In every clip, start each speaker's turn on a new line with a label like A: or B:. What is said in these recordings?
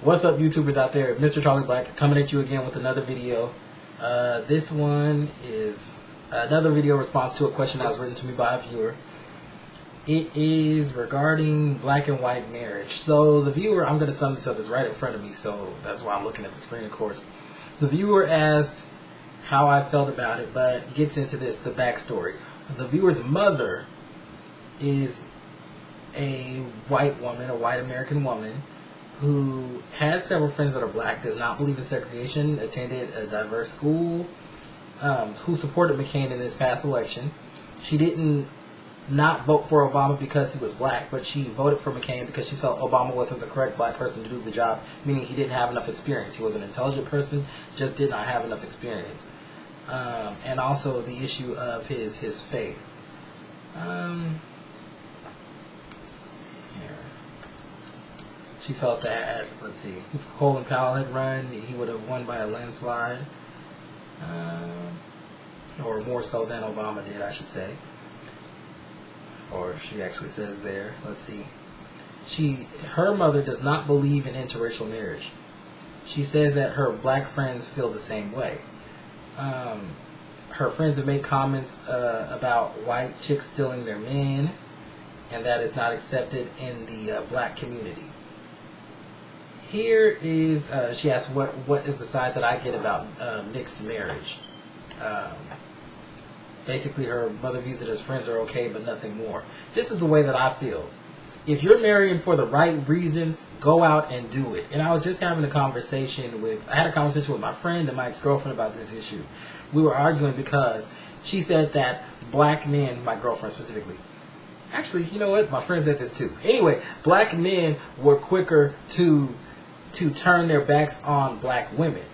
A: What's up, YouTubers out there? Mr. Charlie Black coming at you again with another video. This one is another video response to a question that was written to me by a viewer. It is regarding black and white marriage. So the viewer, I'm going to sum this up, is right in front of me, so that's why I'm looking at the screen, of course. The viewer asked how I felt about it, but gets into the backstory. The viewer's mother is a white woman, a white American woman, who has several friends that are black, does not believe in segregation, attended a diverse school, who supported McCain in his past election. She didn't not vote for Obama because he was black, but she voted for McCain because she felt Obama wasn't the correct black person to do the job, meaning he didn't have enough experience. He was an intelligent person, just did not have enough experience. And also the issue of his faith. She felt that, let's see, if Colin Powell had run, he would have won by a landslide. Or more so than Obama did, I should say. Or she actually says there, let's see. Her mother does not believe in interracial marriage. She says that her black friends feel the same way. Her friends have made comments about white chicks stealing their men, and that is not accepted in the black community. Here is, she asked, what is the side that I get about mixed marriage? Basically, her mother views it as friends are okay, but nothing more. This is the way that I feel. If you're marrying for the right reasons, go out and do it. And I was just having a conversation with my friend and my ex-girlfriend about this issue. We were arguing because she said that black men, my girlfriend specifically, actually, you know what? My friend said this too. Anyway, black men were quicker to turn their backs on black women.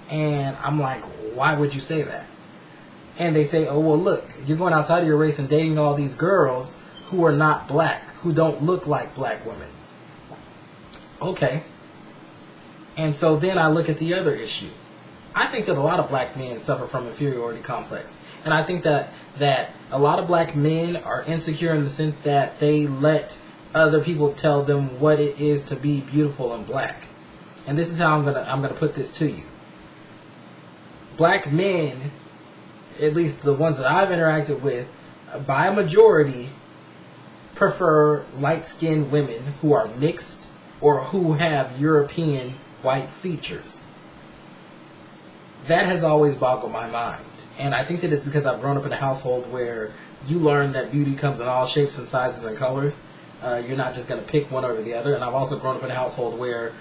A: And I'm like, why would you say that? And they say, oh, well, look, you're going outside of your race and dating all these girls who are not black, who don't look like black women. Okay. And so then I look at the other issue. I think that a lot of black men suffer from inferiority complex. And I think that a lot of black men are insecure in the sense that they let other people tell them what it is to be beautiful and black. And this is how I'm gonna put this to you. Black men, at least the ones that I've interacted with, by a majority, prefer light-skinned women who are mixed or who have European white features. That has always boggled my mind. And I think that it's because I've grown up in a household where you learn that beauty comes in all shapes and sizes and colors. You're not just going to pick one over the other. And I've also grown up in a household where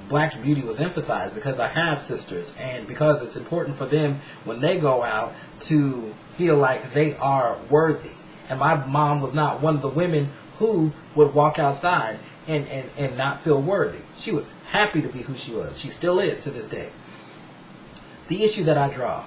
A: black beauty was emphasized because I have sisters, and because it's important for them when they go out to feel like they are worthy. And my mom was not one of the women who would walk outside and not feel worthy. She was happy to be who she was. She still is to this day. The issue that I draw.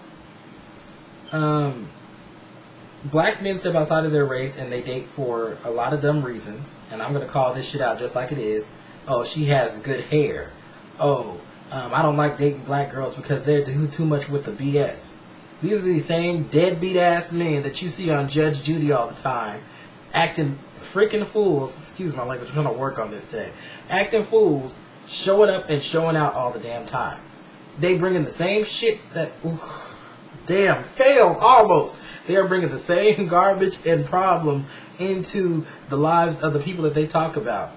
A: Black men step outside of their race and they date for a lot of dumb reasons. And I'm going to call this shit out just like it is. Oh, she has good hair. Oh, I don't like dating black girls because they do too much with the BS. These are the same deadbeat ass men that you see on Judge Judy all the time, acting freaking fools. Excuse my language, I'm trying to work on this day. Acting fools, showing up and showing out all the damn time. They bringing the same shit that, damn, failed almost. They are bringing the same garbage and problems into the lives of the people that they talk about.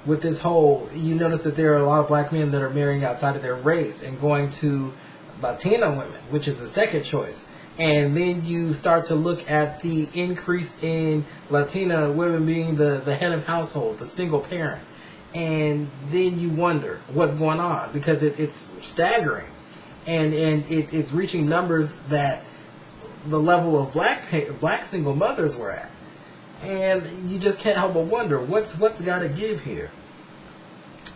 A: With this whole, you notice that there are a lot of black men that are marrying outside of their race and going to Latina women, which is the second choice. And then you start to look at the increase in Latina women being the head of household, the single parent. And then you wonder what's going on, because it's staggering. And it's reaching numbers that the level of black single mothers were at. And you just can't help but wonder what's got to give here.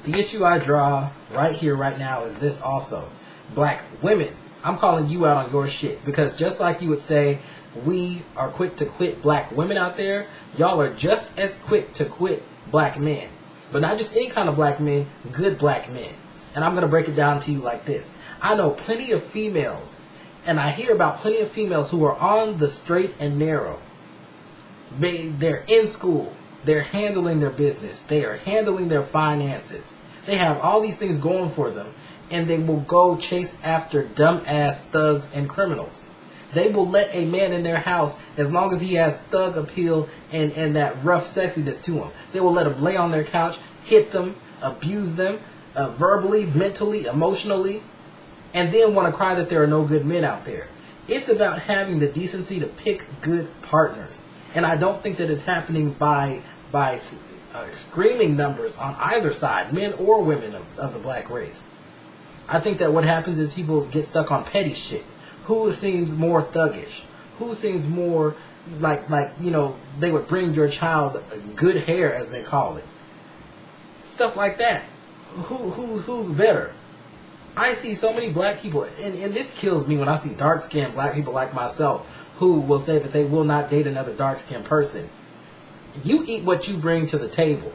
A: The issue I draw right here, right now, is this also. Black women, I'm calling you out on your shit. Because just like you would say, we are quick to quit black women out there, y'all are just as quick to quit black men. But not just any kind of black men, good black men. And I'm going to break it down to you like this. I know plenty of females, and I hear about plenty of females who are on the straight and narrow. They're in school. They're handling their business. They are handling their finances. They have all these things going for them, and they will go chase after dumbass thugs and criminals. They will let a man in their house as long as he has thug appeal and that rough sexiness to him. They will let him lay on their couch, hit them, abuse them, verbally, mentally, emotionally, and then want to cry that there are no good men out there. It's about having the decency to pick good partners. And I don't think that it's happening by screaming numbers on either side, men or women of the black race. I think that what happens is people get stuck on petty shit. Who seems more thuggish? Who seems more like they would bring your child good hair, as they call it. Stuff like that. Who's better? I see so many black people, and this kills me when I see dark-skinned black people like myself who will say that they will not date another dark-skinned person. You eat what you bring to the table.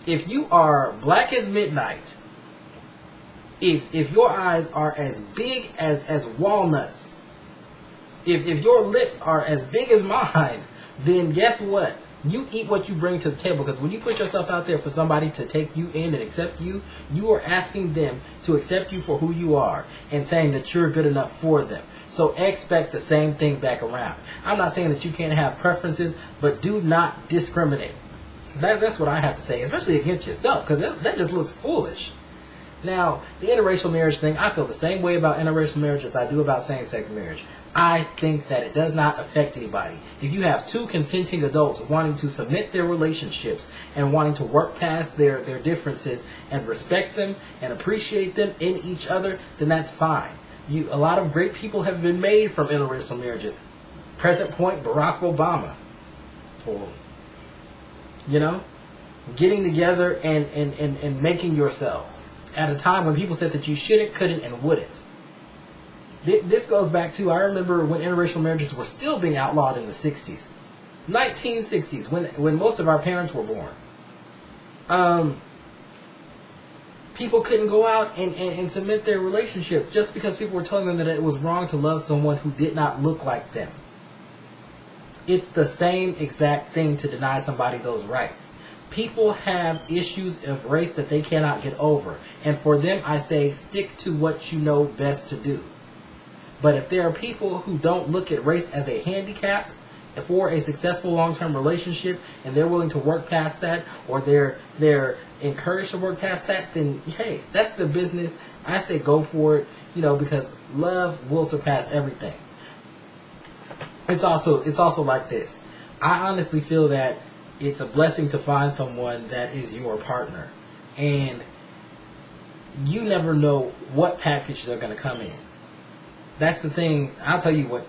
A: If you are black as midnight, if your eyes are as big as walnuts, if your lips are as big as mine, then guess what? You eat what you bring to the table, because when you put yourself out there for somebody to take you in and accept you, you are asking them to accept you for who you are and saying that you're good enough for them. So expect the same thing back around. I'm not saying that you can't have preferences, but do not discriminate. That's what I have to say, especially against yourself, because that just looks foolish. Now, the interracial marriage thing, I feel the same way about interracial marriage as I do about same-sex marriage. I think that it does not affect anybody. If you have two consenting adults wanting to submit their relationships and wanting to work past their differences and respect them and appreciate them in each other, then that's fine. A lot of great people have been made from interracial marriages. Present point, Barack Obama. Or, getting together and making yourselves at a time when people said that you shouldn't, couldn't, and wouldn't. This goes back to, I remember when interracial marriages were still being outlawed in the 60s. 1960s, when most of our parents were born. People couldn't go out and submit their relationships just because people were telling them that it was wrong to love someone who did not look like them. It's the same exact thing to deny somebody those rights. People have issues of race that they cannot get over. And for them, I say, stick to what you know best to do. But if there are people who don't look at race as a handicap for a successful long-term relationship, and they're willing to work past that, or they're encouraged to work past that, then hey, that's the business. I say go for it, because love will surpass everything. It's also like this. I honestly feel that it's a blessing to find someone that is your partner, and you never know what package they're going to come in. That's the thing. I'll tell you what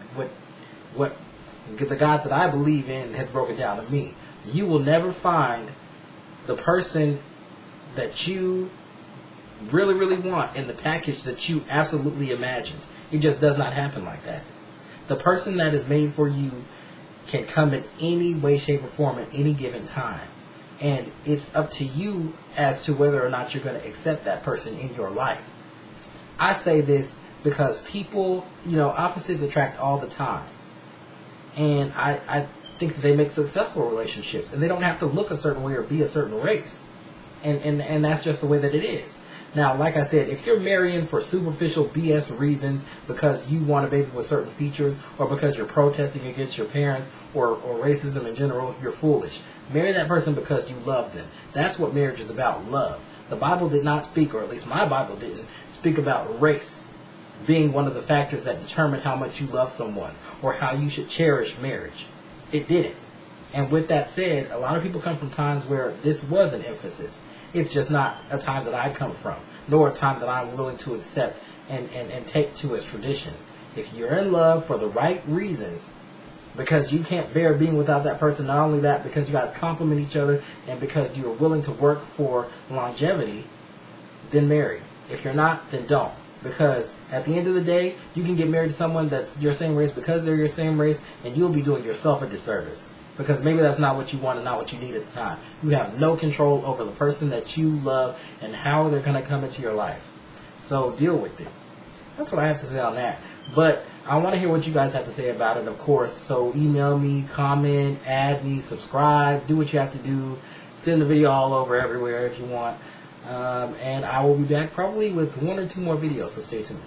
A: the God that I believe in has broken down to me. You will never find the person that you really, really want in the package that you absolutely imagined. It just does not happen like that. The person that is made for you can come in any way, shape, or form at any given time. And it's up to you as to whether or not you're going to accept that person in your life. I say this because people, opposites attract all the time. And I think that they make successful relationships. And they don't have to look a certain way or be a certain race. And that's just the way that it is. Now, like I said, if you're marrying for superficial BS reasons because you want a baby with certain features, or because you're protesting against your parents, or racism in general, you're foolish. Marry that person because you love them. That's what marriage is about, love. The Bible did not speak, or at least my Bible didn't, speak about race being one of the factors that determine how much you love someone or how you should cherish marriage. It didn't. And with that said, a lot of people come from times where this was an emphasis. It's just not a time that I come from, nor a time that I'm willing to accept and take to as tradition. If you're in love for the right reasons, because you can't bear being without that person, not only that, because you guys complement each other, and because you're willing to work for longevity, then marry. If you're not, then don't. Because at the end of the day, you can get married to someone that's your same race because they're your same race, and you'll be doing yourself a disservice. Because maybe that's not what you want and not what you need at the time. You have no control over the person that you love and how they're going to come into your life. So deal with it. That's what I have to say on that. But I want to hear what you guys have to say about it, of course. So email me, comment, add me, subscribe, do what you have to do. Send the video all over everywhere if you want. And I will be back probably with 1 or 2 more videos, so stay tuned.